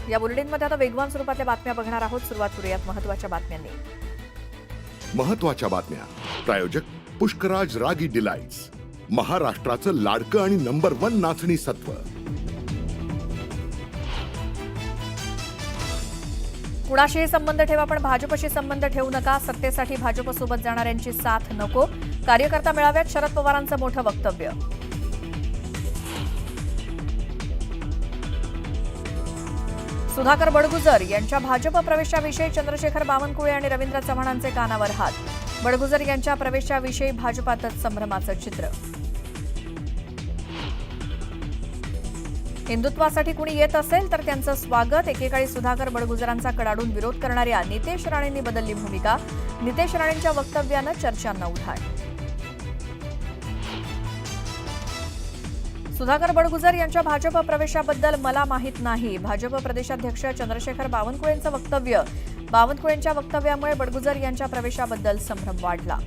या बुलेटिनमध्ये आता वेगवान स्वरूपातल्या बातम्या बघणार आहोत. सुरुवात करूयात महत्त्वाच्या बातम्यांनी. महत्त्वाच्या बातम्या. प्रायोजक पुष्कराज रागी डिलाइट्स, महाराष्ट्राचं लाडकं आणि नंबर 1 नाचणी सत्व. कुणाशीही संबंध ठेवा पण भाजपशी संबंध ठेवू नका. सत्तेसाठी भाजपसोबत जाणाऱ्यांची साथ नको. कार्यकर्ता मेळाव्यात शरद पवारांचं मोठं वक्तव्य. सुधाकर बडगुजर यांच्या भाजप प्रवेशाविषयी चंद्रशेखर बावनकुळे आणि रवींद्र चव्हाणांचे कानावर हात. बडगुजर यांच्या प्रवेशाविषयी भाजपातच संभ्रमाचं चित्र. हिंदुत्वासाठी कुणी येत असेल तर त्यांचं स्वागत. एकेकाळी सुधाकर बडगुजरांचा कडाडून विरोध करणाऱ्या नितेश राणेंनी बदलली भूमिका. नितेश राणेंच्या वक्तव्यानं चर्चांना उधाण. सुधाकर बडगुजर यांच्या भाजप प्रवेशाबद्दल मला माहीत नाही. भाजप प्रदेशाध्यक्ष चंद्रशेखर बावनकुळेंचं वक्तव्य. बावनकुळेंच्या वक्तव्यामुळे बडगुजर यांच्या प्रवेशाबद्दल संभ्रम वाढला.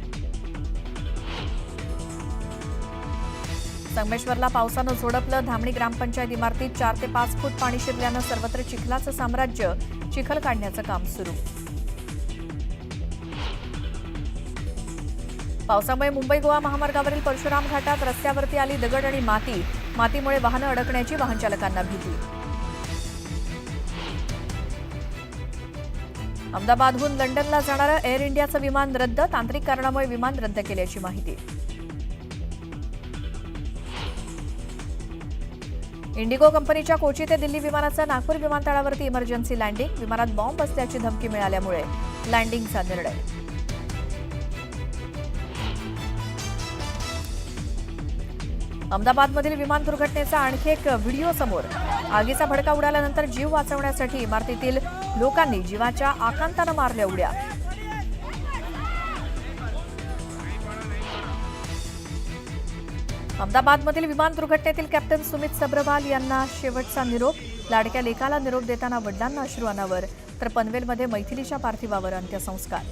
संगमेश्वरला पावसानं झोडपलं. धामणी ग्रामपंचायत इमारतीत 4 ते 5 फूट पाणी शिरल्यानं सर्वत्र चिखलाचं साम्राज्य. चिखल काढण्याचं काम सुरू. पावसामुळे मुंबई गोवा महामार्गावरील परशुराम घाटात रस्त्यावरती आली दगड आणि माती. मातीमुळे वाहनं अडकण्याची वाहनचालकांना भीती. अहमदाबादहून लंडनला जाणारं एअर इंडियाचं विमान रद्द. तांत्रिक कारणामुळे विमान रद्द केल्याची माहिती. इंडिगो कंपनीच्या कोची ते दिल्ली विमानाचं नागपूर विमानतळावरती इमर्जन्सी लँडिंग. विमानात बॉम्ब असल्याची धमकी मिळाल्यामुळे लँडिंगचा निर्णय. अहमदाबादमधील विमान दुर्घटनेचा आणखी एक व्हिडिओ समोर. आगीचा भडका उडाल्यानंतर जीव वाचवण्यासाठी इमारतीतील लोकांनी जीवाच्या आकांतानं मारल्या उड्या. अहमदाबादमधील विमान दुर्घटनेतील कॅप्टन सुमित सब्रवाल यांना शेवटचा निरोप. लाडक्या लेकाला निरोप देताना वडिलांना अश्रू अनावर. तर पनवेलमध्ये मैथिलीच्या पार्थिवावर अंत्यसंस्कार.